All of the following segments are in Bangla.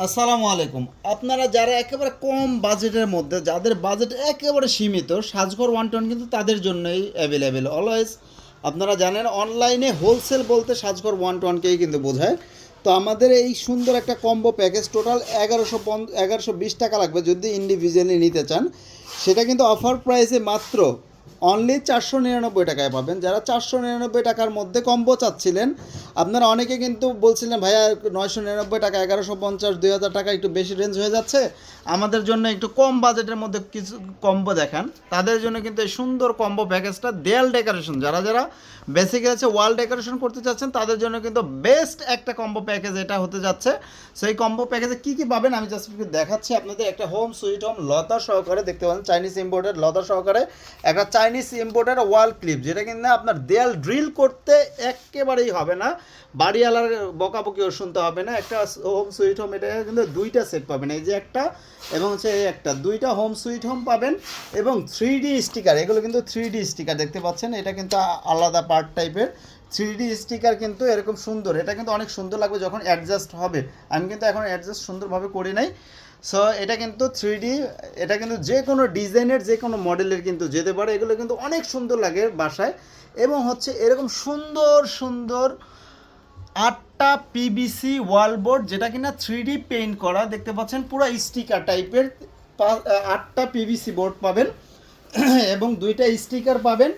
আসসালামু আলাইকুম। আপনারা যারা একেবারে কম বাজেটের মধ্যে, যাদের বাজেট একেবারে সীমিত, সাজঘর ওয়ান টোন কিন্তু তাদের জন্যই অ্যাভেলেবেল অলওয়েজ। আপনারা জানেন অনলাইনে হোলসেল বলতে সাজঘর ওয়ান টোনকেই কিন্তু বোঝায়। তো আমাদের এই সুন্দর একটা কম্বো প্যাকেজ টোটাল 1120 টাকা লাগবে যদি ইন্ডিভিজুয়ালি নিতে চান। সেটা কিন্তু অফার প্রাইসে মাত্র অনলি 499 টাকায় পাবেন। যারা 499 টাকার মধ্যে কম্বো চাচ্ছিলেন, আপনারা অনেকে কিন্তু বলছিলেন ভাইয়া 999 টাকা, 1150, 2000 টাকা একটু বেশি রেঞ্জ হয়ে যাচ্ছে, আমাদের জন্য একটু কম বাজেটের মধ্যে কিছু কম্বো দেখান। তাদের জন্য কিন্তু এই সুন্দর কম্বো প্যাকেজটা, দেয়াল ডেকোরেশন, যারা যারা বেসিক্যালি হচ্ছে ওয়াল ডেকোরেশন করতে চাচ্ছেন তাদের জন্য কিন্তু বেস্ট একটা কম্বো প্যাকেজ এটা হতে যাচ্ছে। সেই কম্বো প্যাকেজে কী কী পাবেন আমি জাস্ট একটু দেখাচ্ছি আপনাদের। একটা হোম সুইট হোম লতা সহকারে, দেখতে পাচ্ছেন চাইনিজ ইম্পোর্টেড লতা সহকারে একটা চাইনিজ ইম্পোর্টেড ওয়াল ক্লিপ, যেটা কিন্তু আপনার দেয়াল ড্রিল করতে একেবারেই হবে না, বাড়িওয়ালার বকাবকিও শুনতে হবে না। একটা হোম সুইট হোম, এটা কিন্তু দুইটা সেট পাবেন, এই যে একটা এবং হচ্ছে এই একটা, দুইটা হোম সুইট হোম পাবেন। এবং 3D স্টিকার, এগুলো কিন্তু 3D স্টিকার দেখতে পাচ্ছেন, এটা কিন্তু আলাদা পার্ট টাইপের 3D স্টিকার, কিন্তু এরকম সুন্দর, এটা কিন্তু অনেক সুন্দর লাগবে যখন অ্যাডজাস্ট হবে। আমি কিন্তু এখন অ্যাডজাস্ট সুন্দরভাবে করি নাই। সো এটা কিন্তু 3D, এটা কিন্তু যে কোনো ডিজাইনের যে কোনো মডেলের কিন্তু যেতে পারে, এগুলো কিন্তু অনেক সুন্দর লাগে বাসায়। এবং হচ্ছে এরকম সুন্দর সুন্দর 8টা পিভিসি ওয়ালবোর্ড, যেটা কিনা 3D পেইন্ট করা, দেখতে পাচ্ছেন পুরো স্টিকার টাইপের। 8টা পিভিসি বোর্ড পাবেন এবং দুইটা স্টিকার পাবেন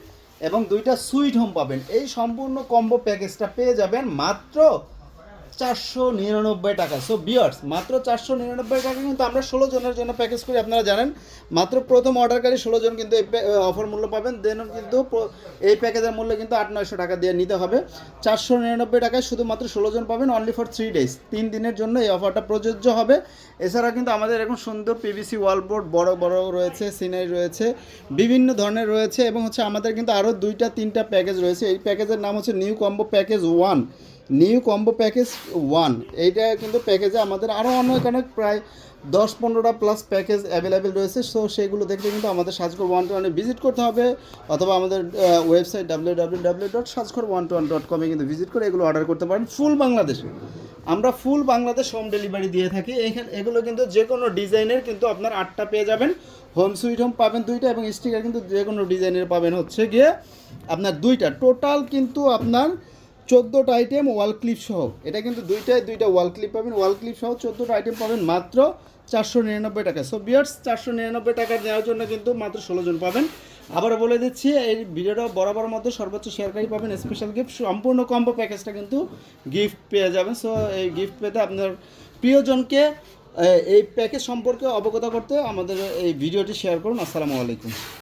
এবং দুইটা সুইট হোম পাবেন। এই সম্পূর্ণ কম্বো প্যাকেজটা পেয়ে যাবেন মাত্র 499 টাকা। সো বিয়ার্স, মাত্র 499 টাকা কিন্তু আমরা 16 জনের জন্য প্যাকেজ করি, আপনারা জানেন। মাত্র প্রথম অর্ডারকারী 16 জন কিন্তু এই অফার মূল্য পাবেন। দেন কিন্তু এই প্যাকেজের মূল্য কিন্তু 800-900 টাকা দিয়ে নিতে হবে। 499 টাকায় শুধুমাত্র 16 জন পাবেন, অনলি ফর 3 ডেজ, 3 দিনের জন্য এই অফারটা প্রযোজ্য হবে। এছাড়া কিন্তু আমাদের এরকম সুন্দর পিভিসি ওয়ালবোর্ড বড় বড় রয়েছে, সিনারি রয়েছে, বিভিন্ন ধরনের রয়েছে। এবং হচ্ছে আমাদের কিন্তু আরও 2-3টা প্যাকেজ রয়েছে। এই প্যাকেজের নাম হচ্ছে new combo package 1, new combo package 1। এইটা কিন্তু প্যাকেজে আমাদের আরও অনেক অনেক প্রায় 10-15টা প্লাস প্যাকেজ অ্যাভেলেবেল রয়েছে। সো সেগুলো দেখতে কিন্তু আমাদের সাজঘর ওয়ান টু ওয়ানে ভিজিট করতে হবে, অথবা আমাদের ওয়েবসাইট www.sajghor121.com-এ কিন্তু ভিজিট করে এগুলো অর্ডার করতে পারেন। ফুল বাংলাদেশে আমরা ফুল বাংলাদেশ হোম ডেলিভারি দিয়ে থাকি। এইখানে এগুলো কিন্তু যে কোনো ডিজাইনের কিন্তু আপনার 8টা পেয়ে যাবেন, হোম সুইট হোম পাবেন 2টা, এবং স্টিকার কিন্তু যে কোনো ডিজাইনের পাবেন হচ্ছে গিয়ে আপনার 2টা। টোটাল কিন্তু আপনার 14টা আইটেম ওয়াল ক্লিপ সহ, এটা কিন্তু দুইটা ওয়াল ক্লিপ পাবেন, ওয়াল ক্লিপ সহ 14টা আইটেম পাবেন মাত্র 499 টাকা। সো বিয়ার্স, 499 টাকা নেওয়ার জন্য কিন্তু মাত্র 16 জন পাবেন। আবারও বলে দিচ্ছি, এই ভিডিওটা বরাবর মধ্যে সর্বোচ্চ শেয়ারকারী পাবেন স্পেশাল গিফট, সম্পূর্ণ কম্বো প্যাকেজটা কিন্তু গিফট পেয়ে যাবেন। সো এই গিফট পেতে আপনার প্রিয়জনকে এই প্যাকেজ সম্পর্কে অবগত করতে আমাদের এই ভিডিওটি শেয়ার করুন। আসসালামু আলাইকুম।